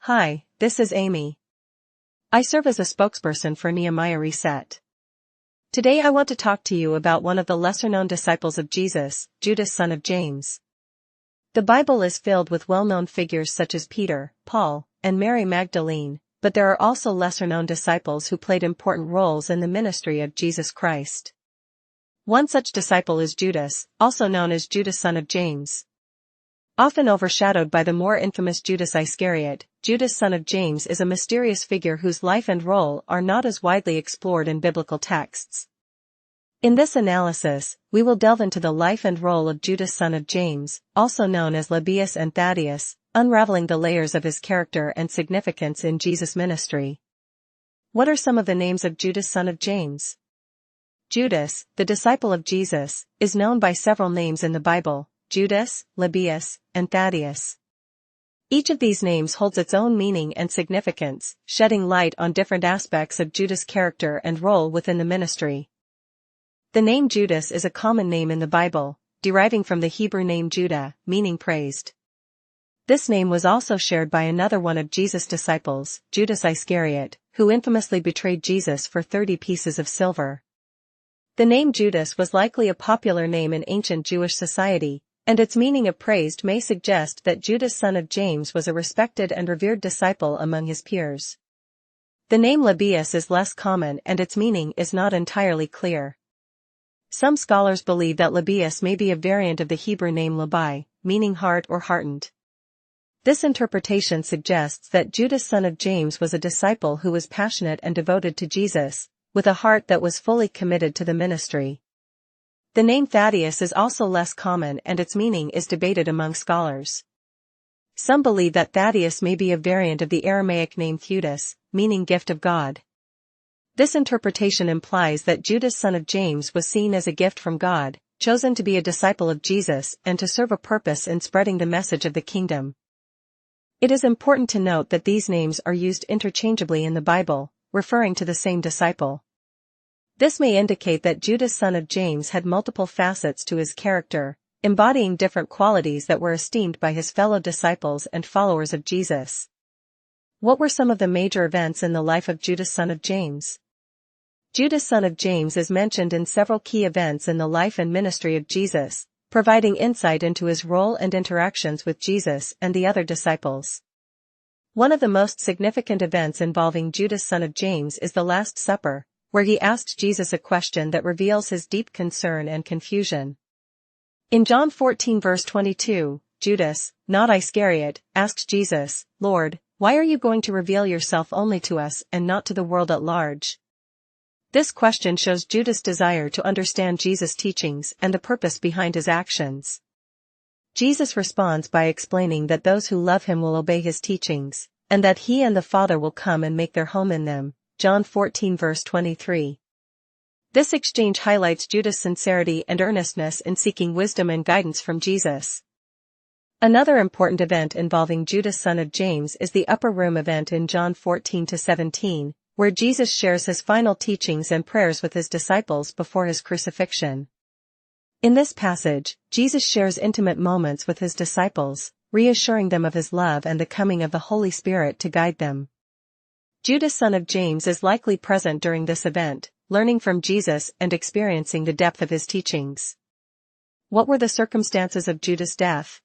Hi, this is Amy. I serve as a spokesperson for Nehemiah Reset. Today I want to talk to you about one of the lesser-known disciples of Jesus, Judas, son of James. The Bible is filled with well-known figures such as Peter, Paul, and Mary Magdalene, but there are also lesser-known disciples who played important roles in the ministry of Jesus Christ. One such disciple is Judas, also known as Judas, son of James. Often overshadowed by the more infamous Judas Iscariot, Judas, son of James is a mysterious figure whose life and role are not as widely explored in biblical texts. In this analysis, we will delve into the life and role of Judas, son of James, also known as Lebbaeus and Thaddeus, unraveling the layers of his character and significance in Jesus' ministry. What are some of the names of Judas, son of James? Judas, the disciple of Jesus, is known by several names in the Bible: Judas, Lebbaeus, and Thaddeus. Each of these names holds its own meaning and significance, shedding light on different aspects of Judas' character and role within the ministry. The name Judas is a common name in the Bible, deriving from the Hebrew name Judah, meaning praised. This name was also shared by another one of Jesus' disciples, Judas Iscariot, who infamously betrayed Jesus for 30 pieces of silver. The name Judas was likely a popular name in ancient Jewish society, and its meaning of praised may suggest that Judas, son of James, was a respected and revered disciple among his peers. The name Lebbaeus is less common and its meaning is not entirely clear. Some scholars believe that Lebbaeus may be a variant of the Hebrew name Lebbai, meaning heart or heartened. This interpretation suggests that Judas, son of James, was a disciple who was passionate and devoted to Jesus, with a heart that was fully committed to the ministry. The name Thaddeus is also less common and its meaning is debated among scholars. Some believe that Thaddeus may be a variant of the Aramaic name Theudas, meaning gift of God. This interpretation implies that Judas, son of James, was seen as a gift from God, chosen to be a disciple of Jesus and to serve a purpose in spreading the message of the kingdom. It is important to note that these names are used interchangeably in the Bible, referring to the same disciple. This may indicate that Judas, son of James, had multiple facets to his character, embodying different qualities that were esteemed by his fellow disciples and followers of Jesus. What were some of the major events in the life of Judas, son of James? Judas, son of James, is mentioned in several key events in the life and ministry of Jesus, providing insight into his role and interactions with Jesus and the other disciples. One of the most significant events involving Judas, son of James, is the Last Supper, where he asked Jesus a question that reveals his deep concern and confusion. In John 14 verse 22, Judas, not Iscariot, asked Jesus, "Lord, why are you going to reveal yourself only to us and not to the world at large?" This question shows Judas' desire to understand Jesus' teachings and the purpose behind his actions. Jesus responds by explaining that those who love him will obey his teachings, and that he and the Father will come and make their home in them. John 14 verse 23. This exchange highlights Judas' sincerity and earnestness in seeking wisdom and guidance from Jesus. Another important event involving Judas, son of James, is the upper room event in John 14-17, where Jesus shares his final teachings and prayers with his disciples before his crucifixion. In this passage, Jesus shares intimate moments with his disciples, reassuring them of his love and the coming of the Holy Spirit to guide them. Judas, son of James, is likely present during this event, learning from Jesus and experiencing the depth of his teachings. What were the circumstances of Judas' death?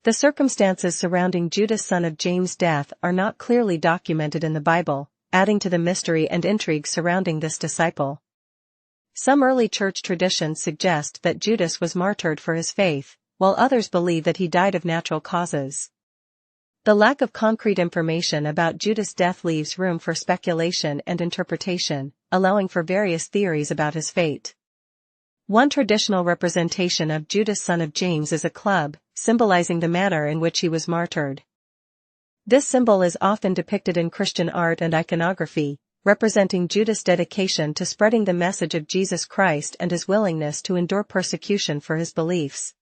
The circumstances surrounding Judas, son of James' death are not clearly documented in the Bible, adding to the mystery and intrigue surrounding this disciple. Some early church traditions suggest that Judas was martyred for his faith, while others believe that he died of natural causes. The lack of concrete information about Judas' death leaves room for speculation and interpretation, allowing for various theories about his fate. One traditional representation of Judas, son of James, is a club, symbolizing the manner in which he was martyred. This symbol is often depicted in Christian art and iconography, representing Judas' dedication to spreading the message of Jesus Christ and his willingness to endure persecution for his beliefs.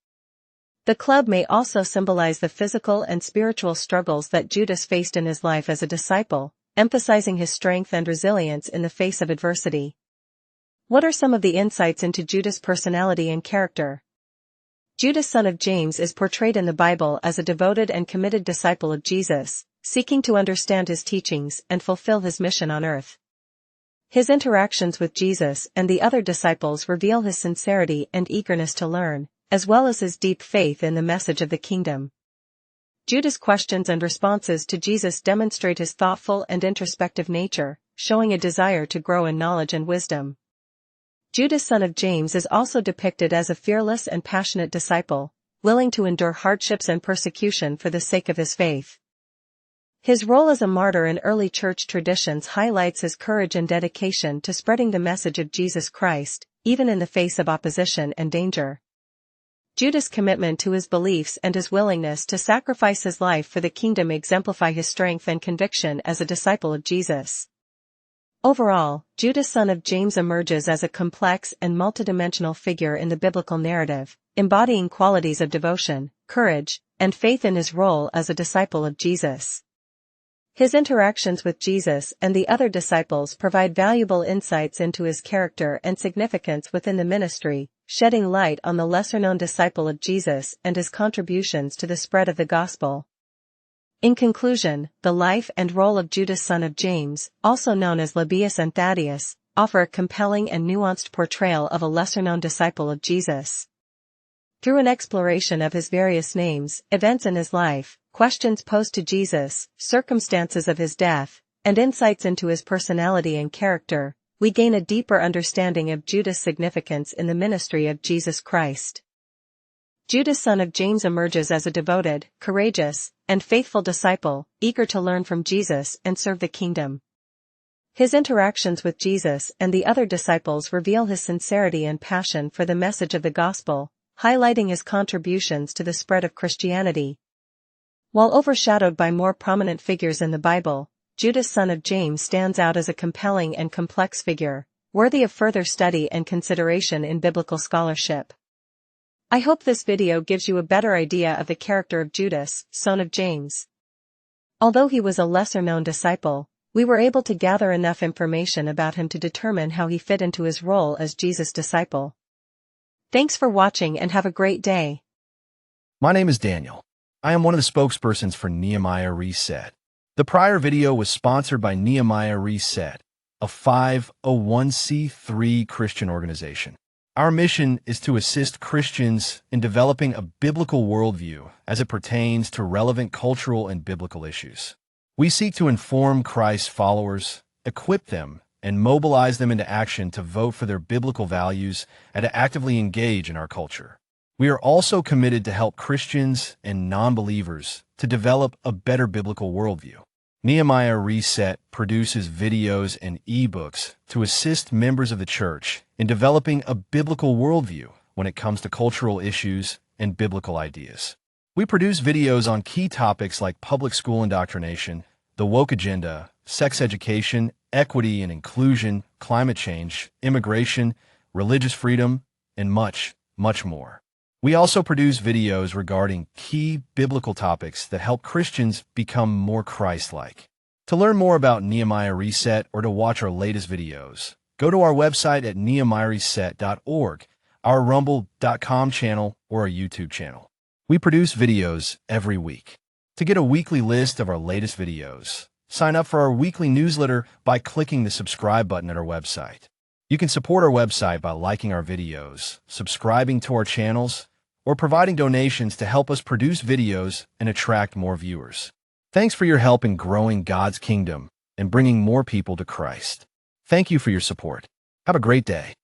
The club may also symbolize the physical and spiritual struggles that Judas faced in his life as a disciple, emphasizing his strength and resilience in the face of adversity. What are some of the insights into Judas' personality and character? Judas, son of James, is portrayed in the Bible as a devoted and committed disciple of Jesus, seeking to understand his teachings and fulfill his mission on earth. His interactions with Jesus and the other disciples reveal his sincerity and eagerness to learn, as well as his deep faith in the message of the kingdom. Judas' questions and responses to Jesus demonstrate his thoughtful and introspective nature, showing a desire to grow in knowledge and wisdom. Judas, son of James, is also depicted as a fearless and passionate disciple, willing to endure hardships and persecution for the sake of his faith. His role as a martyr in early church traditions highlights his courage and dedication to spreading the message of Jesus Christ, even in the face of opposition and danger. Judas' commitment to his beliefs and his willingness to sacrifice his life for the kingdom exemplify his strength and conviction as a disciple of Jesus. Overall, Judas, son of James, emerges as a complex and multidimensional figure in the biblical narrative, embodying qualities of devotion, courage, and faith in his role as a disciple of Jesus. His interactions with Jesus and the other disciples provide valuable insights into his character and significance within the ministry, shedding light on the lesser-known disciple of Jesus and his contributions to the spread of the gospel. In conclusion, the life and role of Judas, son of James, also known as Lebbeus and Thaddeus, offer a compelling and nuanced portrayal of a lesser-known disciple of Jesus. Through an exploration of his various names, events in his life, questions posed to Jesus, circumstances of his death, and insights into his personality and character, we gain a deeper understanding of Judas' significance in the ministry of Jesus Christ. Judas, son of James, emerges as a devoted, courageous, and faithful disciple, eager to learn from Jesus and serve the kingdom. His interactions with Jesus and the other disciples reveal his sincerity and passion for the message of the gospel, highlighting his contributions to the spread of Christianity. While overshadowed by more prominent figures in the Bible, Judas, son of James, stands out as a compelling and complex figure, worthy of further study and consideration in biblical scholarship. I hope this video gives you a better idea of the character of Judas, son of James. Although he was a lesser-known disciple, we were able to gather enough information about him to determine how he fit into his role as Jesus' disciple. Thanks for watching and have a great day. My name is Daniel. I am one of the spokespersons for Nehemiah Reset. The prior video was sponsored by Nehemiah Reset, a 501c3 Christian organization. Our mission is to assist Christians in developing a biblical worldview as it pertains to relevant cultural and biblical issues. We seek to inform Christ's followers, equip them, and mobilize them into action to vote for their biblical values and to actively engage in our culture. We are also committed to help Christians and non-believers to develop a better biblical worldview. Nehemiah Reset produces videos and ebooks to assist members of the church in developing a biblical worldview when it comes to cultural issues and biblical ideas. We produce videos on key topics like public school indoctrination, the woke agenda, sex education, equity and inclusion, climate change, immigration, religious freedom, and much, much more. We also produce videos regarding key biblical topics that help Christians become more Christ-like. To learn more about Nehemiah Reset or to watch our latest videos, go to our website at nehemiahreset.org, our rumble.com channel, or our YouTube channel. We produce videos every week. To get a weekly list of our latest videos, sign up for our weekly newsletter by clicking the subscribe button at our website. You can support our website by liking our videos, subscribing to our channels, or providing donations to help us produce videos and attract more viewers. Thanks for your help in growing God's kingdom and bringing more people to Christ. Thank you for your support. Have a great day.